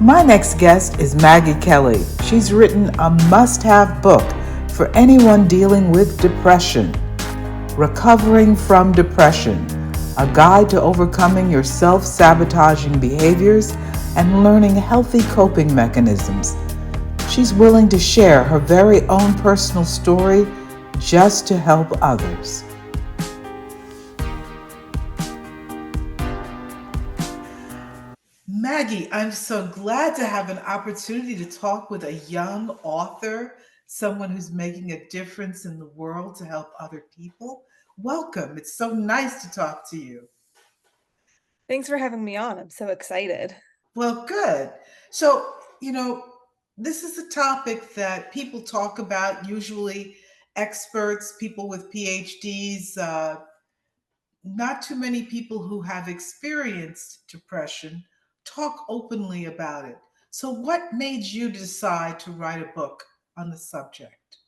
My next guest is Maggie Kelly. She's written a must have book for anyone dealing with depression. Recovering from Depression, a guide to overcoming your self sabotaging behaviors and learning healthy coping mechanisms. She's willing to share her very own personal story just to help others. Maggie, I'm so glad to have an opportunity to talk with a young author, someone who's making a difference in the world to help other people. Welcome. It's so nice to talk to you. Thanks for having me on. I'm so excited. Well, good. So, you know, this is a topic that people talk about, usually experts, people with PhDs, not too many people who have experienced depression talk openly about it. So, what made you decide to write a book on the subject?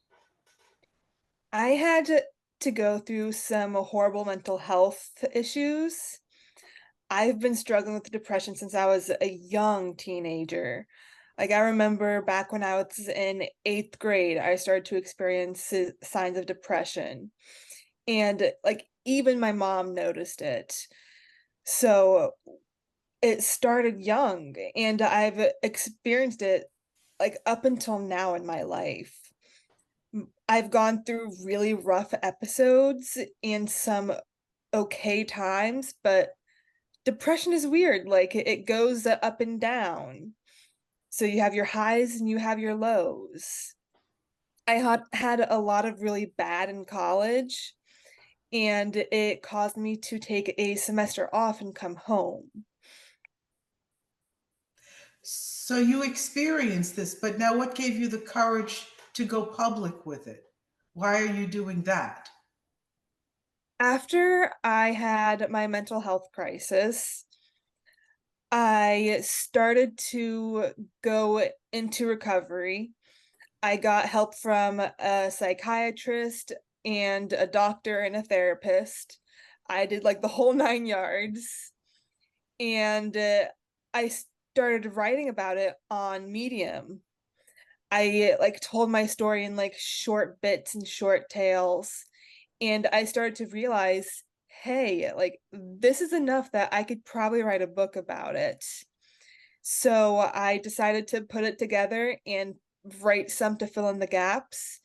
I had to go through some horrible mental health issues. I've been struggling with depression since I was a young teenager. I remember back when I was in eighth grade, I started to experience signs of depression. And even my mom noticed it. So it started young, and I've experienced it up until now in my life. I've gone through really rough episodes and some okay times, but depression is weird. It goes up and down. So you have your highs and you have your lows. I had a lot of really bad in college, and it caused me to take a semester off and come home. So, you experienced this, but now what gave you the courage to go public with it? Why are you doing that? After I had my mental health crisis, I started to go into recovery. I got help from a psychiatrist and a doctor and a therapist. I did the whole 9 yards, and I started writing about it on Medium. I told my story in short bits and short tales, and I started to realize, hey, this is enough that I could probably write a book about it. So I decided to put it together and write some to fill in the gaps.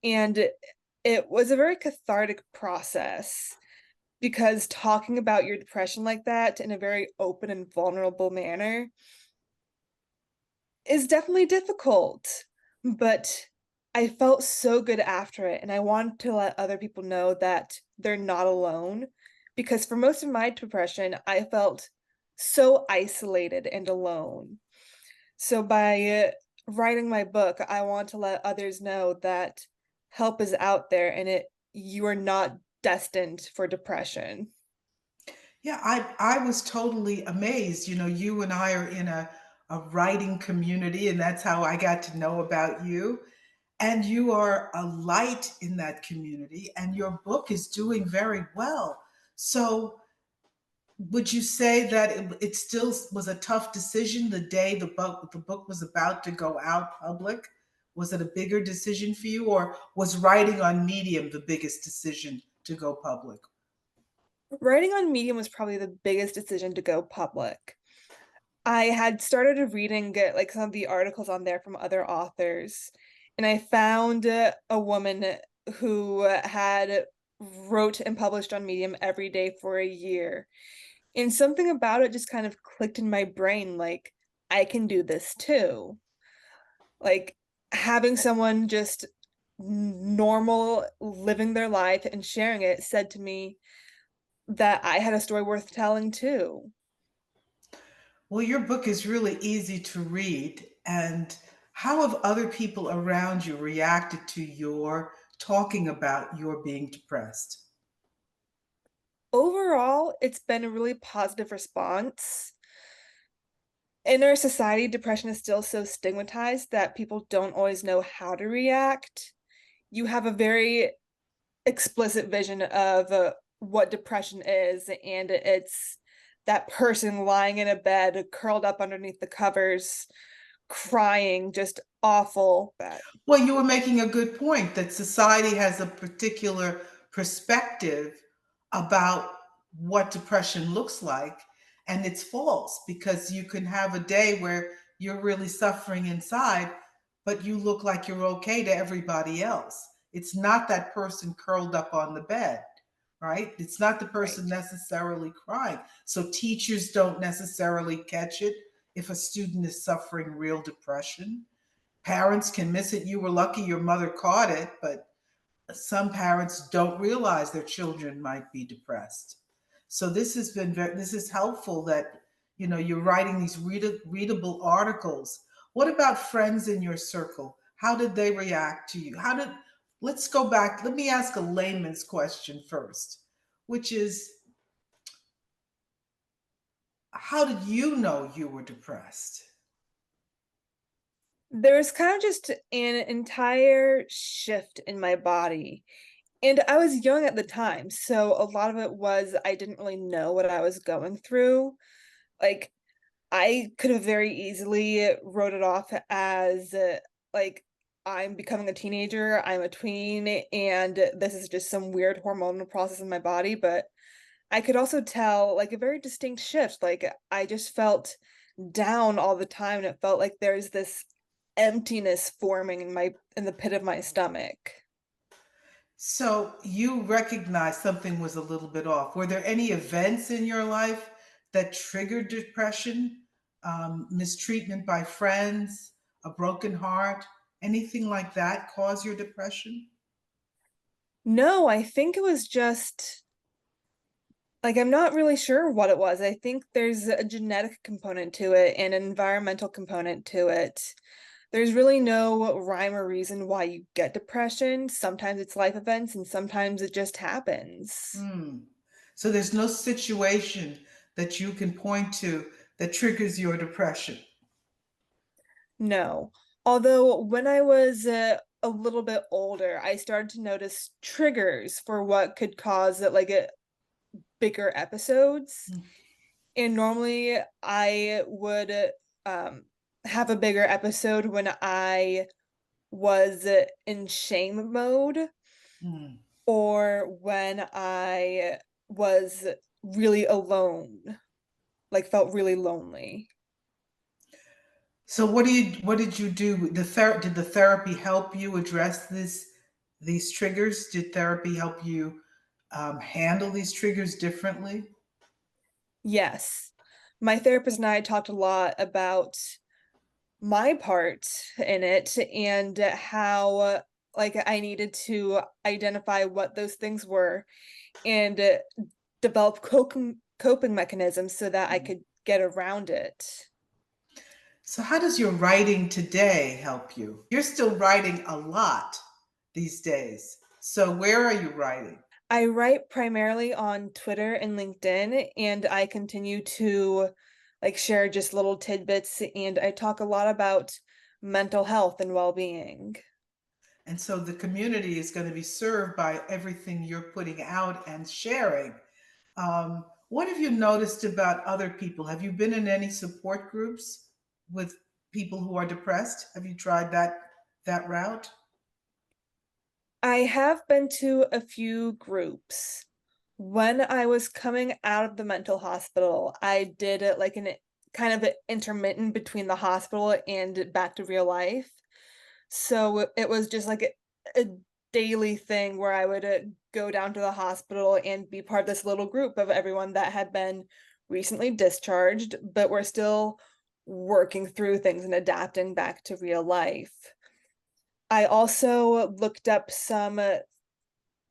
And it was a very cathartic process because talking about your depression like that in a very open and vulnerable manner is definitely difficult. But I felt so good after it. And I wanted to let other people know that they're not alone. Because for most of my depression, I felt so isolated and alone. So by writing my book, I want to let others know that help is out there and it you are not destined for depression. Yeah, I was totally amazed. You know, you and I are in a writing community, and that's how I got to know about you. And you are a light in that community, and your book is doing very well. So, would you say that it still was a tough decision the day the book was about to go out public? Was it a bigger decision for you, or was writing on Medium the biggest decision to go public? Writing on Medium was probably the biggest decision to go public. I had started reading some of the articles on there from other authors, and I found a woman who had wrote and published on Medium every day for a year. And something about it just kind of clicked in my brain, I can do this too. Like, having someone just normal living their life and sharing it said to me that I had a story worth telling too. Well, your book is really easy to read. And how have other people around you reacted to your talking about your being depressed? Overall, it's been a really positive response. In our society, depression is still so stigmatized that people don't always know how to react. You have a very explicit vision of what depression is, and it's that person lying in a bed, curled up underneath the covers, crying, just awful. That Well, you were making a good point that society has a particular perspective about what depression looks like, and it's false because you can have a day where you're really suffering inside, but you look like you're okay to everybody else. It's not that person curled up on the bed, right? It's not the person right. necessarily crying. So teachers don't necessarily catch it if a student is suffering real depression. Parents can miss it. You were lucky your mother caught it, but some parents don't realize their children might be depressed. So this is helpful that you're writing these readable articles. What about friends in your circle? How did they react to you? How did Let's go back. Let me ask a layman's question first, which is, how did you know you were depressed? There's kind of just an entire shift in my body. And I was young at the time, so a lot of it was I didn't really know what I was going through. Like, I could have very easily wrote it off as like I'm becoming a teenager, I'm a tween, and this is just some weird hormonal process in my body. But I could also tell like a very distinct shift. Like I just felt down all the time, and it felt like there's this emptiness forming in the pit of my stomach. So you recognized something was a little bit off. Were there any events in your life that triggered depression? Mistreatment by friends, a broken heart, anything like that cause your depression? No, I think it was just like I'm not really sure what it was. I think there's a genetic component to it and an environmental component to it. There's really no rhyme or reason why you get depression. Sometimes it's life events and sometimes it just happens. Hmm. So there's no situation that you can point to that triggers your depression. No. Although when I was a little bit older, I started to notice triggers for what could cause like bigger episodes. And normally I would um have a bigger episode when I was in shame mode Hmm. or when I was really alone, like felt really lonely. So what did you do? Did the therapy help you address these triggers? Did therapy help you handle these triggers differently? Yes. My therapist and I talked a lot about my part in it and how like I needed to identify what those things were and develop coping mechanisms so that I could get around it. So how does your writing today help you? You're still writing a lot these days. So where are you writing? I write primarily on Twitter and LinkedIn, and I continue to like share just little tidbits, and I talk a lot about mental health and well-being. And so the community is going to be served by everything you're putting out and sharing. What have you noticed about other people? Have you been in any support groups with people who are depressed? Have you tried that route? I have been to a few groups. When I was coming out of the mental hospital, I did it like an kind of intermittent between the hospital and back to real life. So it was just like a daily thing where I would go down to the hospital and be part of this little group of everyone that had been recently discharged, but were still working through things and adapting back to real life. I also looked up some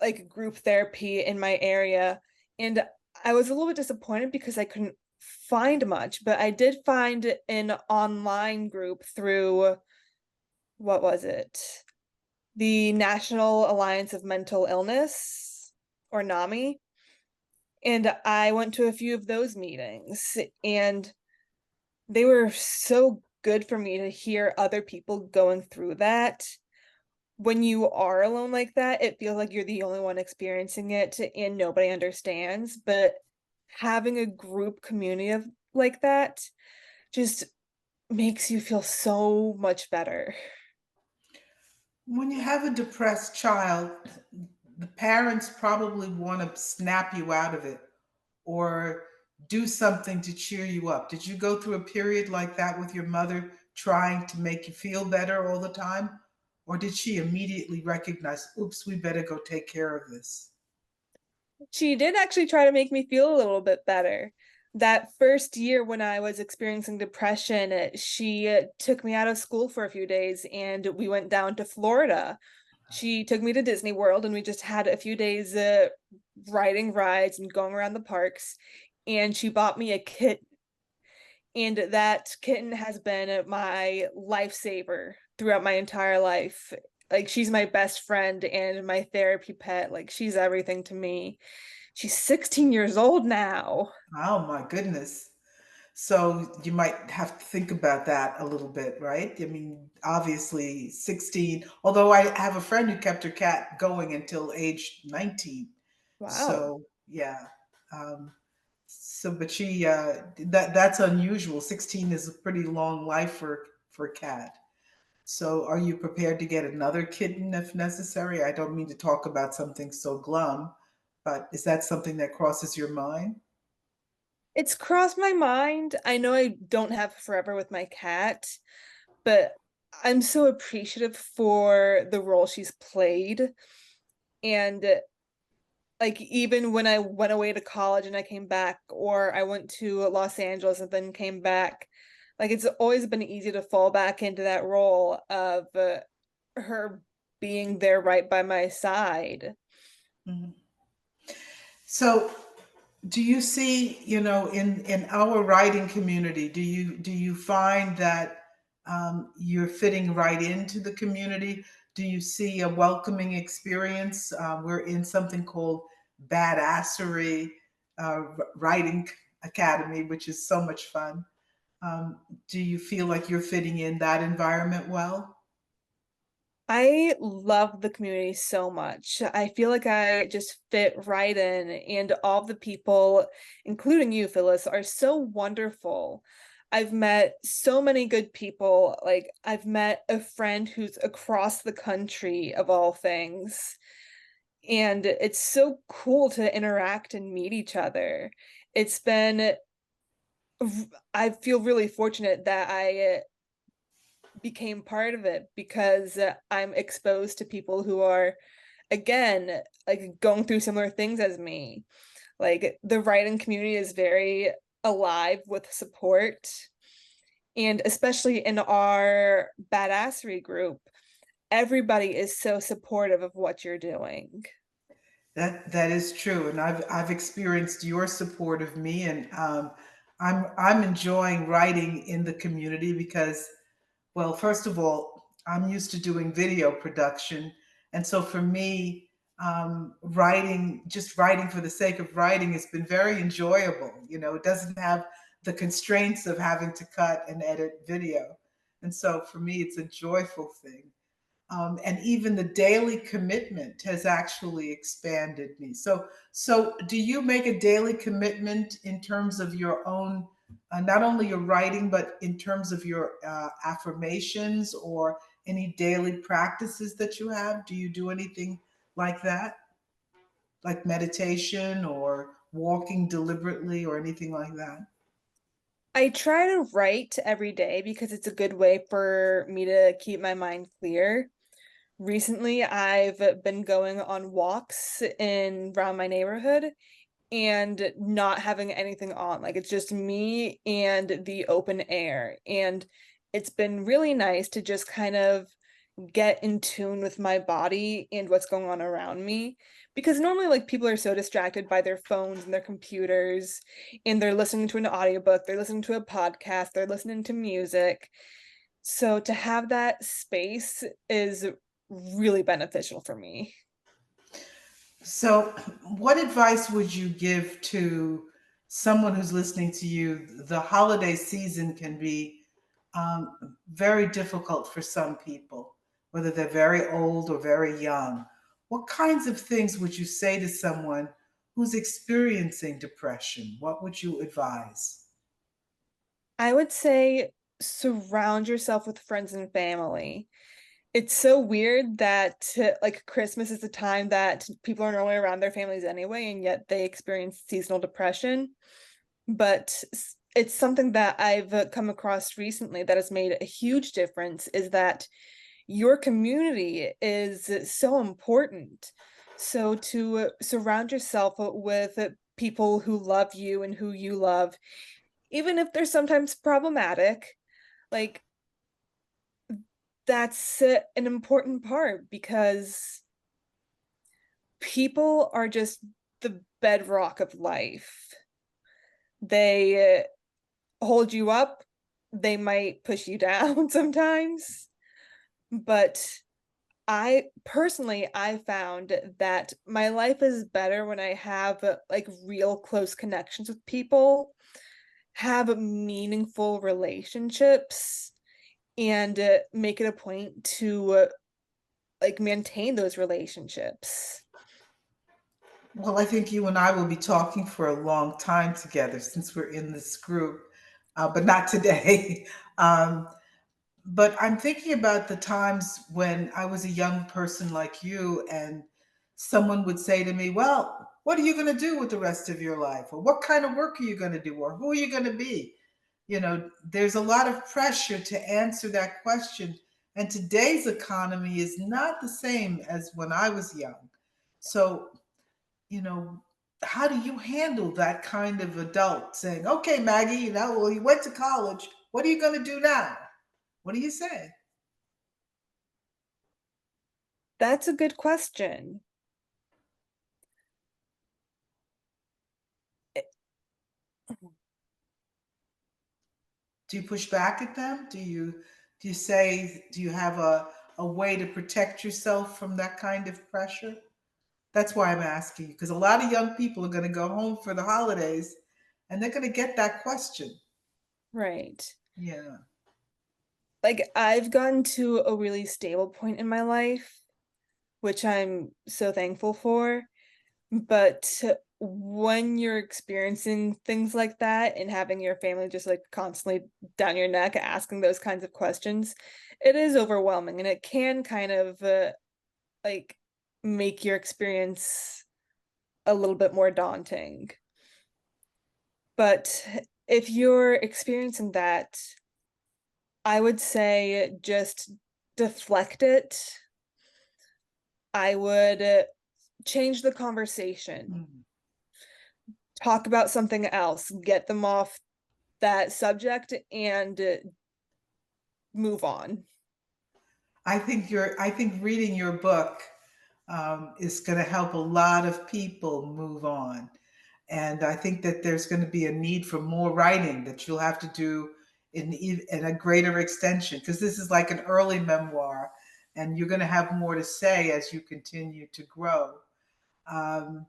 like group therapy in my area, and I was a little bit disappointed because I couldn't find much, but I did find an online group through what was it? The National Alliance of Mental Illness, or NAMI. And I went to a few of those meetings, and they were so good for me to hear other people going through that. When you are alone like that, it feels like you're the only one experiencing it and nobody understands. But having a group community of like that just makes you feel so much better. When you have a depressed child, the parents probably want to snap you out of it or do something to cheer you up. Did you go through a period like that with your mother trying to make you feel better all the time? Or did she immediately recognize, oops, we better go take care of this? She did actually try to make me feel a little bit better. That first year when I was experiencing depression, she took me out of school for a few days and we went down to Florida. She took me to Disney World and we just had a few days riding rides and going around the parks. And she bought me a kit, and that kitten has been my lifesaver throughout my entire life. Like, she's my best friend and my therapy pet. Like, she's everything to me. She's 16 years old now. Oh my goodness. So you might have to think about that a little bit, right? I mean, obviously 16, although I have a friend who kept her cat going until age 19. Wow. So yeah. But that's unusual. 16 is a pretty long life for a cat. So are you prepared to get another kitten if necessary? I don't mean to talk about something so glum, but is that something that crosses your mind? It's crossed my mind. I know I don't have forever with my cat, but I'm so appreciative for the role she's played. And like, even when I went away to college and I came back, or I went to Los Angeles and then came back, like, it's always been easy to fall back into that role of her being there right by my side. Mhm. So do you see, in our writing community, do you find that you're fitting right into the community? Do you see a welcoming experience? We're in something called Badassery Writing Academy, which is so much fun. Do you feel like you're fitting in that environment well? I love the community so much. I feel like I just fit right in, and all the people, including you, Phyllis, are so wonderful. I've met so many good people. Like, I've met a friend who's across the country, of all things, and it's so cool to interact and meet each other. It's been, I feel really fortunate that I became part of it because I'm exposed to people who are, again, like, going through similar things as me. Like, the writing community is very alive with support, and especially in our badassery group, everybody is so supportive of what you're doing. That is true, and I've experienced your support of me, and I'm enjoying writing in the community because, well, first of all, I'm used to doing video production, and so for me, just writing for the sake of writing has been very enjoyable. It doesn't have the constraints of having to cut and edit video, and so for me, it's a joyful thing. And even the daily commitment has actually expanded me. So do you make a daily commitment in terms of your own, not only your writing, but in terms of your affirmations or any daily practices that you have? Do you do anything like that, like meditation or walking deliberately or anything like that? I try to write every day because it's a good way for me to keep my mind clear. Recently, I've been going on walks in around my neighborhood and not having anything on. Like, it's just me and the open air. And it's been really nice to just kind of get in tune with my body and what's going on around me. Because normally, like, people are so distracted by their phones and their computers, and they're listening to an audiobook, they're listening to a podcast, they're listening to music. So to have that space is really beneficial for me. So, what advice would you give to someone who's listening to you? The holiday season can be very difficult for some people, whether they're very old or very young. What kinds of things would you say to someone who's experiencing depression, what would you advise? I would say surround yourself with friends and family. It's so weird that like Christmas is the time that people are normally around their families anyway, and yet they experience seasonal depression. But it's something that I've come across recently that has made a huge difference is that your community is so important. So to surround yourself with people who love you and who you love, even if they're sometimes problematic, like that's an important part because people are just the bedrock of life. They hold you up, they might push you down sometimes, but I found that my life is better when I have like real close connections with people, have meaningful relationships, and make it a point to like maintain those relationships. Well, I think you and I will be talking for a long time together since we're in this group, but not today. um, but I'm thinking about the times when I was a young person like you, and someone would say to me, "Well, what are you going to do with the rest of your life? Or what kind of work are you going to do? Or who are you going to be?" There's a lot of pressure to answer that question. And today's economy is not the same as when I was young. So, you know, how do you handle that kind of adult saying, "Okay, Maggie, well, you went to college. What are you going to do now?" What do you say? That's a good question. Eh, Do you push back at them? Do you have a way to protect yourself from that kind of pressure? That's why I'm asking you, because a lot of young people are going to go home for the holidays and they're going to get that question. Right. Yeah. Like I've gotten to a really stable point in my life, which I'm so thankful for. But when you're experiencing things like that and having your family just like constantly down your neck asking those kinds of questions, it is overwhelming and it can kind of like make your experience a little bit more daunting. But if you're experiencing that, I would say just deflect it. I would change the conversation, Mhm. talk about something else, get them off that subject and move on. I think reading your book is going to help a lot of people move on. And I think that there's going to be a need for more writing that you'll have to do in a greater extension, because this is like an early memoir, and you're going to have more to say as you continue to grow. Um,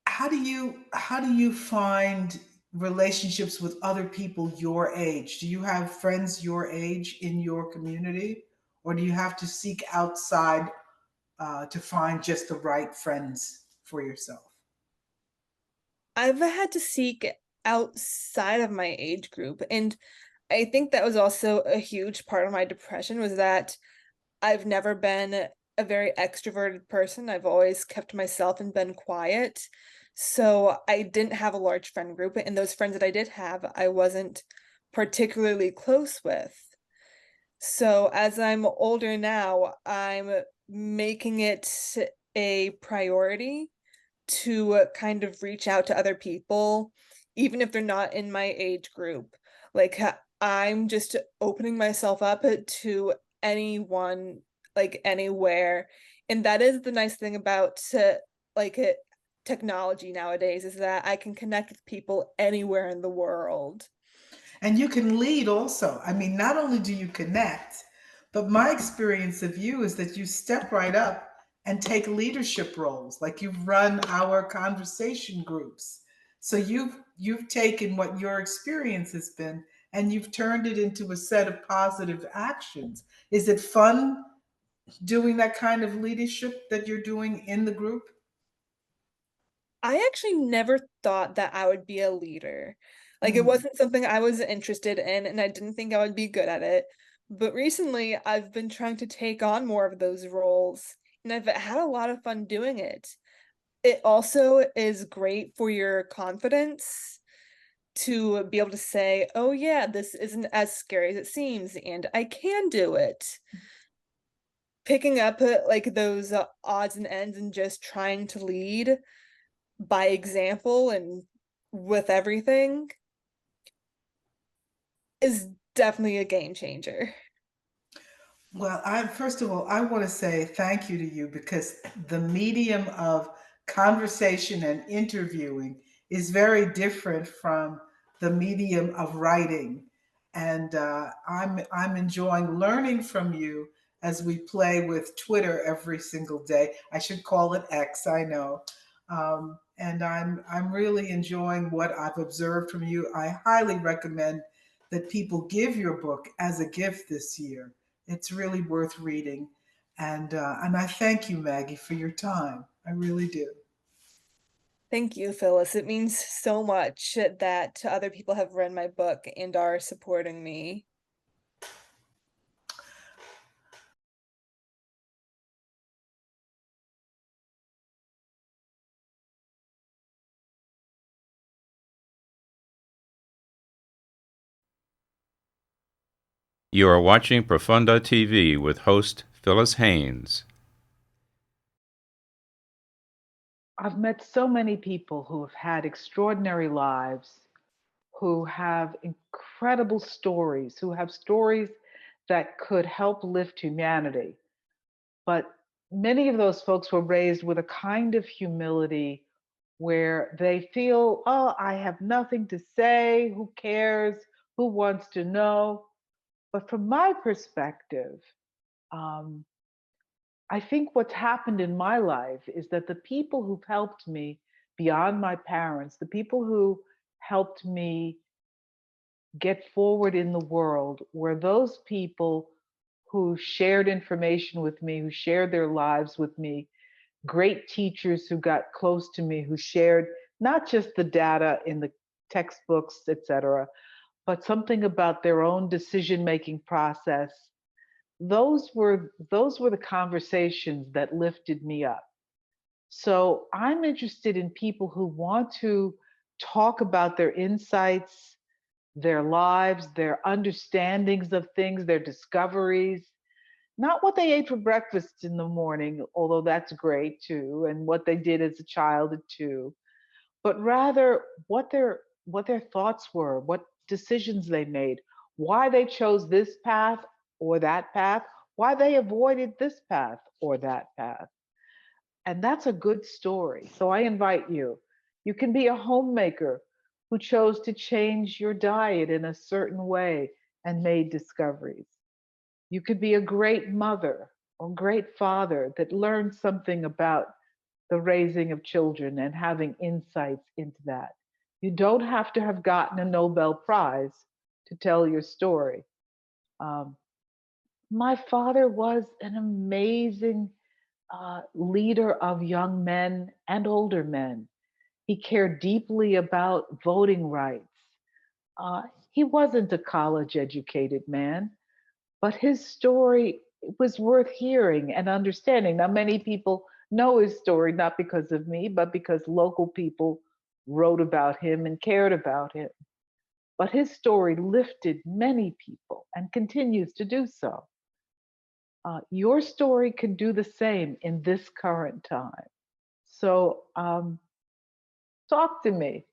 how do you find relationships with other people your age? Do you have friends your age in your community, or do you have to seek outside to find just the right friends for yourself? I've had to seek outside of my age group, and I think that was also a huge part of my depression was that I've never been a very extroverted person. I've always kept myself and been quiet. So I didn't have a large friend group, and those friends that I did have, I wasn't particularly close with. So as I'm older now, I'm making it a priority to kind of reach out to other people, even if they're not in my age group. Like I'm just opening myself up to anyone, like anywhere. And that is the nice thing about like technology nowadays is that I can connect with people anywhere in the world. And you can lead also. I mean, not only do you connect, but my experience of you is that you step right up and take leadership roles. Like you've run our conversation groups. So you've taken what your experience has been and you've turned it into a set of positive actions. Is it fun doing that kind of leadership that you're doing in the group? I actually never thought that I would be a leader. Like, it Mm. wasn't something I was interested in, and I didn't think I would be good at it. But recently, I've been trying to take on more of those roles, and I've had a lot of fun doing it. It also is great for your confidence to be able to say, "Oh, yeah, this isn't as scary as it seems, and I can do it." Picking up, like, those, odds and ends and just trying to lead by example and with everything is definitely a game changer. Well, I first of all, I want to say thank you to you because the medium of conversation and interviewing is very different from the medium of writing, and I'm enjoying learning from you as we play with Twitter every single day. I should call it X, I know, and I'm really enjoying what I've observed from you. I highly recommend that people give your book as a gift this year. It's really worth reading. And I thank you, Maggie, for your time. I really do. Thank you, Phyllis. It means so much that other people have read my book and are supporting me. You are watching Profunda TV with host Phyllis Haynes. I've met so many people who have had extraordinary lives, who have incredible stories, who have stories that could help lift humanity. But many of those folks were raised with a kind of humility where they feel, oh, I have nothing to say. Who cares? Who wants to know? But from my perspective, um, I think what's happened in my life is that the people who've helped me beyond my parents, the people who helped me get forward in the world were those people who shared information with me, who shared their lives with me, great teachers who got close to me, who shared not just the data in the textbooks, et cetera, but something about their own decision making process. Those were the conversations that lifted me up. So I'm interested in people who want to talk about their insights, their lives, their understandings of things, their discoveries, not what they ate for breakfast in the morning, although that's great too, and what they did as a child too, but rather what their thoughts were, what decisions they made, why they chose this path or that path, why they avoided this path or that path. And that's a good story. So I invite you. You can be a homemaker who chose to change your diet in a certain way and made discoveries. You could be a great mother or great father that learned something about the raising of children and having insights into that. You don't have to have gotten a Nobel Prize to tell your story. Um, my father was an amazing leader of young men and older men. He cared deeply about voting rights. Uh, he wasn't a college educated man, but his story was worth hearing and understanding. Now, many people know his story not because of me, but because local people wrote about him and cared about him. But his story lifted many people and continues to do so. Your story can do the same in this current time. So talk to me.